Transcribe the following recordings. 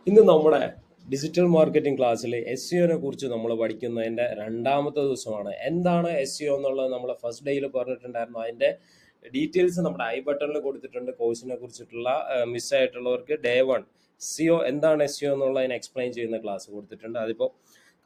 ഇന്ന് നമ്മുടെ digital marketing ക്ലാസ്സിൽ എസ് സിഒനെ കുറിച്ച് നമ്മൾ പഠിക്കുന്നതിൻ്റെ രണ്ടാമത്തെ ദിവസമാണ്. എന്താണ് എസ് സിഒ എന്നുള്ളത് നമ്മൾ ഫസ്റ്റ് ഡേയിൽ പറഞ്ഞിട്ടുണ്ടായിരുന്നു. അതിൻ്റെ ഡീറ്റെയിൽസ് നമ്മുടെ ഐ ബട്ടണിൽ കൊടുത്തിട്ടുണ്ട്. കോഴ്സിനെ കുറിച്ചിട്ടുള്ള മിസ്സായിട്ടുള്ളവർക്ക് ഡേ 1 സിഒ എന്താണ് എസ് സിഒ എന്നുള്ളതിനെ എക്സ്പ്ലെയിൻ ചെയ്യുന്ന ക്ലാസ് കൊടുത്തിട്ടുണ്ട്. അതിപ്പോൾ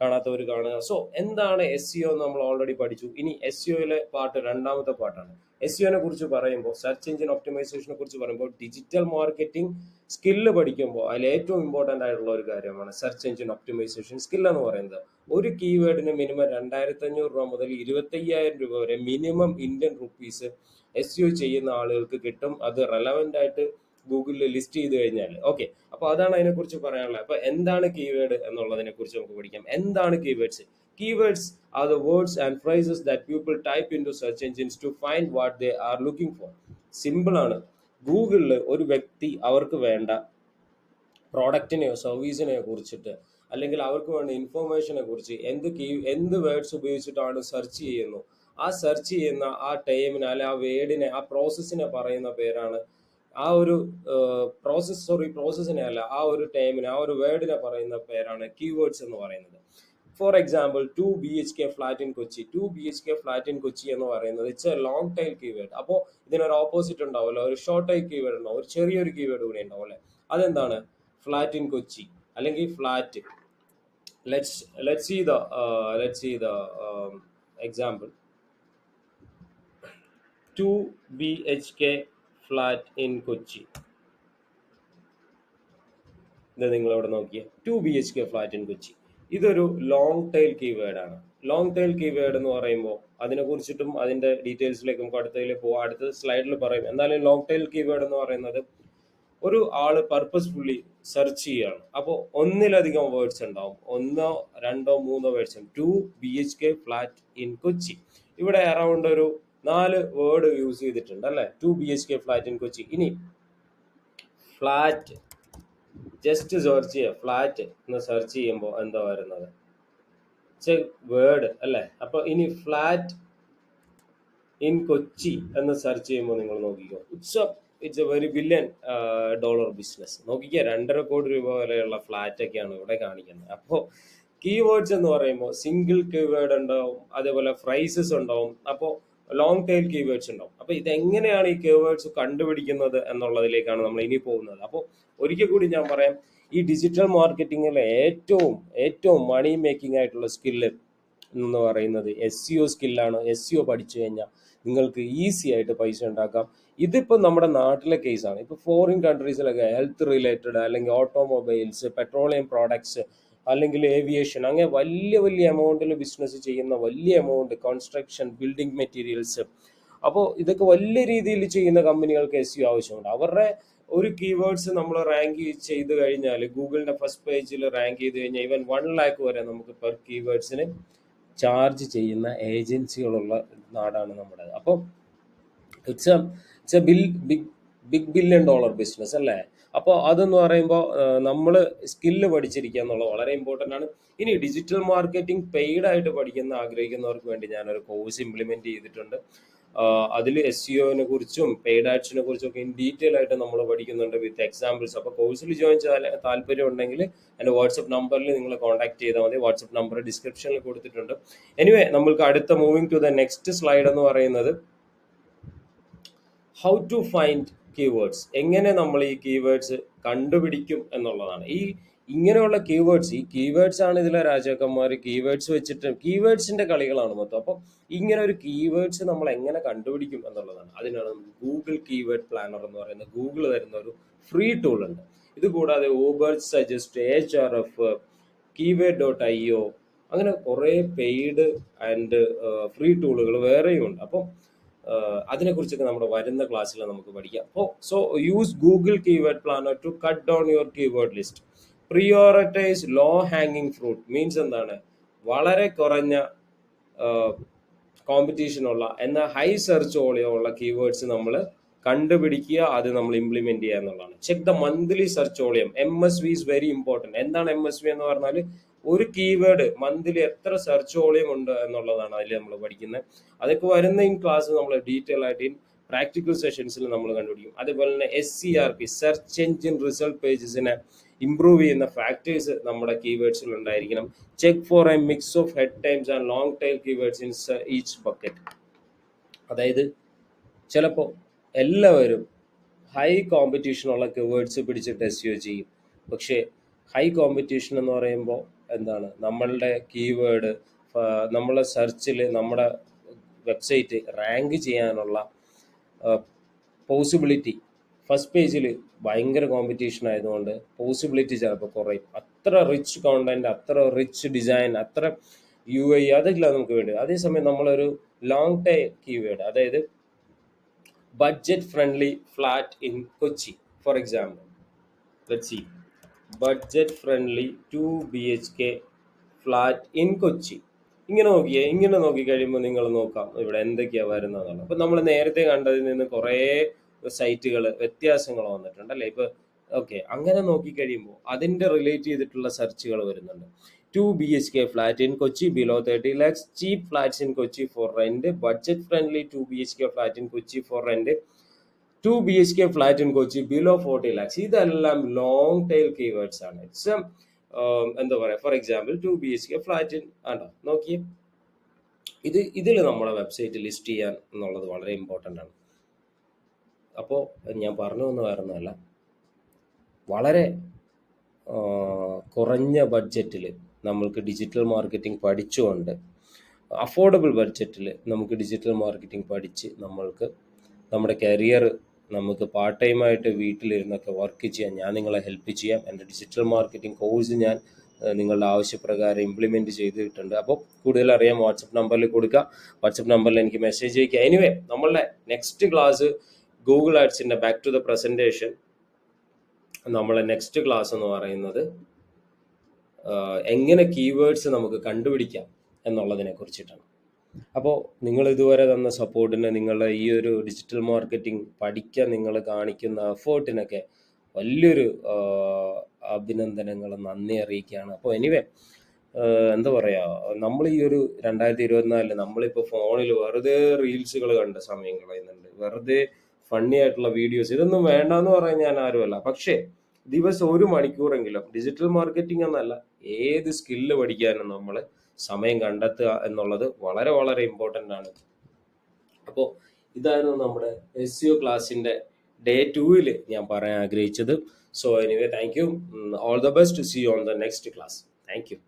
കാണാത്തവർ കാണുക. സോ എന്താണ് എസ് സിഒ എന്ന് നമ്മൾ ഓൾറെഡി പഠിച്ചു. ഇനി എസ് സിഒയിലെ പാർട്ട് രണ്ടാമത്തെ പാർട്ടാണ്. എസ് സിഒനെ കുറിച്ച് പറയുമ്പോൾ, സെർച്ച് എഞ്ചിൻ ഒപ്റ്റിമൈസേഷനെ കുറിച്ച് പറയുമ്പോൾ, ഡിജിറ്റൽ മാർക്കറ്റിംഗ് സ്കില്ല് പഠിക്കുമ്പോൾ അതിൽ ഏറ്റവും ഇമ്പോർട്ടൻ്റ് ആയിട്ടുള്ള ഒരു കാര്യമാണ് സെർച്ച് എഞ്ചിൻ ഒപ്റ്റിമൈസേഷൻ സ്കിൽ എന്ന് പറയുന്നത്. ഒരു കീവേഡിന് മിനിമം 2,500 രൂപ മുതൽ 25,000 രൂപ വരെ minimum Indian rupees SEO ചെയ്യുന്ന ആളുകൾക്ക് കിട്ടും. അത് റെലവൻ്റ് ആയിട്ട് ഗൂഗിളിൽ ലിസ്റ്റ് ചെയ്ത് കഴിഞ്ഞാൽ. ഓക്കെ, അപ്പോൾ അതാണ് അതിനെക്കുറിച്ച് പറയാനുള്ളത്. അപ്പോൾ എന്താണ് കീവേഡ് എന്നുള്ളതിനെ കുറിച്ച് നമുക്ക് പഠിക്കാം. എന്താണ് keywords? Keywords are the words and phrases that people type into search engines to find what they are looking for. Simple ആണ്. ഗൂഗിളിൽ ഒരു വ്യക്തി അവർക്ക് വേണ്ട പ്രോഡക്റ്റിനെയോ സർവീസിനെയോ കുറിച്ചിട്ട്, അല്ലെങ്കിൽ അവർക്ക് വേണ്ട ഇൻഫോർമേഷനെ കുറിച്ച് എന്ത് വേർഡ്സ് ഉപയോഗിച്ചിട്ടാണ് സെർച്ച് ചെയ്യുന്നു, ആ സെർച്ച് ചെയ്യുന്ന ആ ടൈമിന് അല്ലെ ആ വേർഡിനെ, ആ പ്രോസസ്സിനെ പറയുന്ന പേരാണ്, ആ ഒരു പ്രോസസ്സിനെ അല്ല, ആ ഒരു ടൈമിന്, ആ ഒരു വേർഡിനെ പറയുന്ന പേരാണ് കീവേഡ്സ് എന്ന് പറയുന്നത്. For example 2 BHK flat in Kochi. 2 BHK flat in Kochi എന്ന് പറയുന്നത് it's A long tail keyword. അപ്പോൾ ഇതിനൊരു ഓപ്പോസിറ്റ് ഉണ്ടാവുമല്ലോ, ഒരു ഷോർട്ട് ടൈൽ കീവേഡ് ഉണ്ടാവും, ഒരു ചെറിയൊരു കീവേഡ് കൂടി ഉണ്ടാവും അല്ലേ. അതെന്താണ്? ഫ്ലാറ്റ് ഇൻ കൊച്ചി അല്ലെങ്കിൽ flat. let's see the example. 2 BHK flat in Kochi. ഇത് നിങ്ങളിവിടെ നോക്കിയേ, 2 BHK ഫ്ലാറ്റ് ഇൻ കൊച്ചി. ഇതൊരു ലോങ് ടൈൽ കീവേഡാണ്. ലോങ് ടൈൽ കീവേഡ് എന്ന് പറയുമ്പോൾ അതിനെ കുറിച്ചിട്ടും അതിൻ്റെ ഡീറ്റെയിൽസിലേക്ക് നമുക്ക് അടുത്തതിൽ പോവാം, അടുത്ത സ്ലൈഡിൽ പറയും. എന്നാലും ലോങ് ടൈൽ കീവേഡ് എന്ന് പറയുന്നത് ഒരു ആള് പർപ്പസ്ഫുള്ളി സെർച്ച് ചെയ്യുകയാണ്. അപ്പോൾ ഒന്നിലധികം വേർഡ്സ് ഉണ്ടാവും, 1, 2, 3 words. 2 BHK flat in Kochi. ഇവിടെ അറൗണ്ട് ഒരു 4 വേർഡ് യൂസ് ചെയ്തിട്ടുണ്ട് അല്ലേ, 2 BHK ഫ്ലാറ്റ് ഇൻ കൊച്ചി. ഇനി ഫ്ലാറ്റ് ജസ്റ്റ് സെർച്ച് ചെയ്യുക. ഫ്ലാറ്റ് എന്ന് സെർച്ച് ചെയ്യുമ്പോൾ എന്താ വരുന്നത്? വേർഡ് അല്ലേ. അപ്പോൾ ഇനി ഫ്ലാറ്റ് ഇൻ കൊച്ചി എന്ന് സെർച്ച് ചെയ്യുമ്പോൾ നിങ്ങൾ നോക്കിക്കോ, it's a very billion dollar business. നോക്കിക്കുക, 2.5 കോടി രൂപ വരെയുള്ള ഫ്ലാറ്റ് ഒക്കെയാണ് ഇവിടെ കാണിക്കുന്നത്. അപ്പോൾ കീവേഡ്സ് എന്ന് പറയുമ്പോൾ സിംഗിൾ കീവേഡ് ഉണ്ടാവും, അതേപോലെ ഫ്രൈസസ് ഉണ്ടാവും, അപ്പോൾ ലോങ് ടൈൽ കീവേഡ്സ് ഉണ്ടാവും. അപ്പോൾ ഇതെങ്ങനെയാണ് ഈ കീവേഡ്സ് കണ്ടുപിടിക്കുന്നത് എന്നുള്ളതിലേക്കാണ് നമ്മൾ ഇനി പോകുന്നത്. അപ്പോൾ ഒരിക്കൽ കൂടി ഞാൻ പറയാം, ഈ ഡിജിറ്റൽ മാർക്കറ്റിങ്ങിലെ ഏറ്റവും മണി മേക്കിംഗ് ആയിട്ടുള്ള സ്കില്ല് എന്ന് പറയുന്നത് എസ് സിഒ സ്കില്ലാണ്. എസ് സിഒ പഠിച്ചു കഴിഞ്ഞാൽ നിങ്ങൾക്ക് ഈസി ആയിട്ട് പൈസ ഉണ്ടാക്കാം. ഇതിപ്പോൾ നമ്മുടെ നാട്ടിലെ കേസാണ്. ഇപ്പോൾ ഫോറിൻ കൺട്രീസിലൊക്കെ ഹെൽത്ത് റിലേറ്റഡ്, അല്ലെങ്കിൽ ഓട്ടോമൊബൈൽസ്, പെട്രോളിയം പ്രോഡക്ട്സ്, അല്ലെങ്കിൽ ഏവിയേഷൻ, അങ്ങനെ വലിയ എമൗണ്ടിൽ ബിസിനസ് ചെയ്യുന്ന, വലിയ എമൗണ്ട് കൺസ്ട്രക്ഷൻ, ബിൽഡിംഗ് മെറ്റീരിയൽസ്, അപ്പോൾ ഇതൊക്കെ വലിയ രീതിയിൽ ചെയ്യുന്ന കമ്പനികൾക്ക് എസ് സിഒ ആവശ്യമുണ്ട്. അവരുടെ ഒരു കീവേഡ്സ് നമ്മൾ റാങ്ക് ചെയ്ത് കഴിഞ്ഞാൽ, ഗൂഗിളിൻ്റെ ഫസ്റ്റ് പേജിൽ റാങ്ക് ചെയ്ത് കഴിഞ്ഞാൽ ഈവൻ 1 lakh വരെ നമുക്ക് പെർ കീവേഡ്സിന് ചാർജ് ചെയ്യുന്ന ഏജൻസികളുള്ള നാടാണ് നമ്മുടേത്. അപ്പോൾ it's a big billion dollar business അല്ലേ. അപ്പോൾ അതെന്ന് പറയുമ്പോൾ നമ്മൾ സ്കില്ല് പഠിച്ചിരിക്കുക എന്നുള്ളത് വളരെ ഇമ്പോർട്ടൻ്റ് ആണ്. ഇനി ഡിജിറ്റൽ മാർക്കറ്റിംഗ് പെയ്ഡായിട്ട് പഠിക്കുന്ന ആഗ്രഹിക്കുന്നവർക്ക് വേണ്ടി ഞാനൊരു കോഴ്സ് ഇംപ്ലിമെൻറ്റ് ചെയ്തിട്ടുണ്ട്. അതിൽ എസ് സിഒനെ കുറിച്ചും പെയ്ഡ് ആഡ്സിനെ കുറിച്ചും ഒക്കെ ഇൻ ഡീറ്റെയിൽ ആയിട്ട് നമ്മൾ പഠിക്കുന്നുണ്ട് വിത്ത് എക്സാമ്പിൾസ്. അപ്പോൾ കോഴ്സിൽ ജോയിൻ ചെയ്യാൻ താല്പര്യം ഉണ്ടെങ്കിൽ എൻ്റെ വാട്സപ്പ് നമ്പറിൽ നിങ്ങൾ കോൺടാക്ട് ചെയ്താൽ മതി. വാട്സപ്പ് നമ്പർ ഡിസ്ക്രിപ്ഷനിൽ കൊടുത്തിട്ടുണ്ട്. എനിവേ, നമ്മൾക്ക് അടുത്ത moving to the next slide എന്ന് പറയുന്നത് ഹൗ ടു ഫൈൻഡ് കീവേഡ്സ്. എങ്ങനെ നമ്മൾ ഈ കീവേഡ്സ് കണ്ടുപിടിക്കും എന്നുള്ളതാണ്. ഇങ്ങനെയുള്ള ഈ കീവേഡ്സ് ആണ് ഇതിലെ രാജാക്കന്മാർ. കീവേഡ്സ് വെച്ചിട്ട് കീവേഡ്സിന്റെ കളികളാണ് മൊത്തം. അപ്പം ഇങ്ങനെ ഒരു കീവേഡ്സ് നമ്മൾ എങ്ങനെ കണ്ടുപിടിക്കും എന്നുള്ളതാണ്. അതിനാണ് ഗൂഗിൾ കീവേഡ് പ്ലാനർ എന്ന് പറയുന്നത്. ഗൂഗിൾ തരുന്ന ഒരു ഫ്രീ ടൂൾ ഉണ്ട്. ഇത് കൂടാതെ ഊബർ സജസ്റ്റ്, HRF, keyword.io, അങ്ങനെ കുറേ പെയ്ഡ് ആൻഡ് ഫ്രീ ടൂളുകൾ വേറെയും ഉണ്ട്. അപ്പം അതിനെക്കുറിച്ചൊക്കെ നമ്മുടെ വരുന്ന ക്ലാസ്സിൽ നമുക്ക് പഠിക്കാം. So use Google keyword planner to cut down your keyword list. Prioritise low ഹാങ്ങിങ് ഫ്രൂട്ട് മീൻസ് എന്താണ്? വളരെ കുറഞ്ഞ കോമ്പറ്റീഷനുള്ള എന്നാൽ ഹൈ സെർച്ച് വോളിയമുള്ള കീവേഡ്സ് നമ്മൾ കണ്ടുപിടിക്കുക, അത് നമ്മൾ ഇംപ്ലിമെന്റ് ചെയ്യുക എന്നുള്ളതാണ്. Check the monthly search volume. MSV is very important. എന്താണ് MSV എന്ന് പറഞ്ഞാൽ? ഒരു കീവേഡ് മന്ത്ലി എത്ര സെർച്ച് വോളിയം ഉണ്ട് എന്നുള്ളതാണ് അതിൽ നമ്മൾ പഠിക്കുന്നത്. അതൊക്കെ വരുന്ന ക്ലാസ് നമ്മൾ ഡീറ്റെയിൽ ആയിട്ട് പ്രാക്ടിക്കൽ സെഷൻസിൽ നമ്മൾ കണ്ടുപിടിക്കും. അതേപോലെ തന്നെ SCRP, സെർച്ച് എഞ്ചിൻ റിസൾട്ട് പേജസിനെ ഇംപ്രൂവ് ചെയ്യുന്ന ഫാക്ടേഴ്സ് നമ്മുടെ കീവേഡ്സിൽ ഉണ്ടായിരിക്കണം. Check for a mix of head times and long tail keywords in each bucket. അതായത് ചിലപ്പോൾ എല്ലാവരും ഹൈ കോമ്പറ്റീഷനുള്ള കീവേഡ്സ് പിടിച്ചിട്ട് SEO ചെയ്യും. പക്ഷേ ഹൈ കോമ്പറ്റീഷൻ എന്ന് പറയുമ്പോൾ എന്താണ്, നമ്മളുടെ കീവേഡ് നമ്മളെ സെർച്ചിൽ നമ്മുടെ വെബ്സൈറ്റ് റാങ്ക് ചെയ്യാനുള്ള പോസിബിലിറ്റി ഫസ്റ്റ് പേജിൽ ഭയങ്കര കോമ്പറ്റീഷൻ ആയതുകൊണ്ട് പോസിബിലിറ്റി ചിലപ്പോൾ കുറയും. അത്ര റിച്ച് കോണ്ടന്റ്, അത്ര റിച്ച് ഡിസൈൻ, അത്ര UI അതെല്ലാം നമുക്ക് വേണ്ടി. അതേസമയം നമ്മളൊരു ലോങ് ടൈം കീവേഡ്, അതായത് budget friendly flat in Kochi for example, let's see budget friendly 2 BHK flat in Kochi. ഇങ്ങനെ നോക്കിക്കഴിയുമ്പോൾ നിങ്ങൾ നോക്കാം ഇവിടെ എന്തൊക്കെയാണ് വരുന്നതെന്നുള്ളത്. അപ്പം നമ്മൾ നേരത്തെ കണ്ടതിൽ നിന്ന് കുറേ സൈറ്റുകൾ വ്യത്യാസങ്ങൾ വന്നിട്ടുണ്ട് അല്ലേ. ഇപ്പോൾ ഓക്കെ, അങ്ങനെ നോക്കിക്കഴിയുമ്പോൾ അതിൻ്റെ റിലേറ്റ് ചെയ്തിട്ടുള്ള സെർച്ചുകൾ വരുന്നുണ്ട്. 2 BHK flat in Kochi below 30 lakhs, cheap flats in Kochi four rent, budget friendly 2 BHK flat in Kochi four rent, 2 BHK flat in Kochi below 40 lakhs. ഇതെല്ലാം ലോങ് ടൈൽ കീവേഡ്സ് ആണ്. ഇറ്റ്സ് എന്താ പറയുക, for example 2 BHK flat in ആണോ നോക്കിയേ. ഇതിൽ നമ്മുടെ website list ചെയ്യാൻ എന്നുള്ളത് വളരെ ഇമ്പോർട്ടൻ്റ് ആണ്. അപ്പോൾ ഞാൻ പറഞ്ഞു വന്ന വേറൊന്നുമല്ല, വളരെ കുറഞ്ഞ ബഡ്ജറ്റിൽ നമ്മൾക്ക് ഡിജിറ്റൽ മാർക്കറ്റിംഗ് പഠിച്ചുകൊണ്ട് അഫോർഡബിൾ ബഡ്ജറ്റിൽ നമുക്ക് ഡിജിറ്റൽ മാർക്കറ്റിംഗ് പഠിച്ച് നമ്മൾക്ക് നമ്മുടെ കരിയർ നമുക്ക് പാർട്ട് ടൈമായിട്ട് വീട്ടിലിരുന്നൊക്കെ വർക്ക് ചെയ്യാൻ ഞാൻ നിങ്ങളെ ഹെൽപ്പ് ചെയ്യാം. എൻ്റെ ഡിജിറ്റൽ മാർക്കറ്റിംഗ് കോഴ്സ് ഞാൻ നിങ്ങളുടെ ആവശ്യപ്രകാരം ഇംപ്ലിമെൻറ്റ് ചെയ്തിട്ടുണ്ട്. അപ്പോൾ കൂടുതൽ അറിയാൻ വാട്സപ്പ് നമ്പറിൽ കൊടുക്കുക. വാട്സപ്പ് നമ്പറിൽ എനിക്ക് മെസ്സേജ് അയക്കുക. എനിവേ, നമ്മളുടെ നെക്സ്റ്റ് ക്ലാസ് ഗൂഗിൾ ആഡ്സിൻ്റെ ബാക്ക് ടു ദ പ്രസൻറ്റേഷൻ, നമ്മളെ നെക്സ്റ്റ് ക്ലാസ് എന്ന് പറയുന്നത് എങ്ങനെ കീവേഡ്സ് നമുക്ക് കണ്ടുപിടിക്കാം എന്നുള്ളതിനെ കുറിച്ചിട്ടാണ്. അപ്പോൾ നിങ്ങൾ ഇതുവരെ തന്ന സപ്പോർട്ടിന്, നിങ്ങളുടെ ഈ ഒരു ഡിജിറ്റൽ മാർക്കറ്റിംഗ് പഠിക്കാൻ നിങ്ങൾ കാണിക്കുന്ന എഫേർട്ടിനൊക്കെ വലിയൊരു അഭിനന്ദനങ്ങൾ, നന്ദി അറിയിക്കുകയാണ്. അപ്പോൾ എനിവേ, എന്താ പറയുക, നമ്മൾ ഈ ഒരു 2024 നമ്മളിപ്പോൾ ഫോണിൽ വെറുതെ റീൽസുകൾ കണ്ട സമയം കളയുന്നുണ്ട്, വെറുതെ ഫണ്ണി ആയിട്ടുള്ള വീഡിയോസ്. ഇതൊന്നും വേണ്ടെന്ന് പറയാൻ ഞാൻ ആരുമല്ല. പക്ഷേ ദിവസം 1 മണിക്കൂറെങ്കിലും ഡിജിറ്റൽ മാർക്കറ്റിംഗ് എന്നല്ല, ഏത് സ്കില്ല് പഠിക്കാനും നമ്മൾ സമയം കണ്ടെത്തുക എന്നുള്ളത് വളരെ വളരെ ഇമ്പോർട്ടൻ്റ് ആണ്. അപ്പോൾ ഇതായിരുന്നു നമ്മുടെ SEO ക്ലാസ്സിൻ്റെ ഡേ 2 ഞാൻ പറയാൻ ആഗ്രഹിച്ചത്. So anyway, thank you, all the best, see you on the next class. Thank U.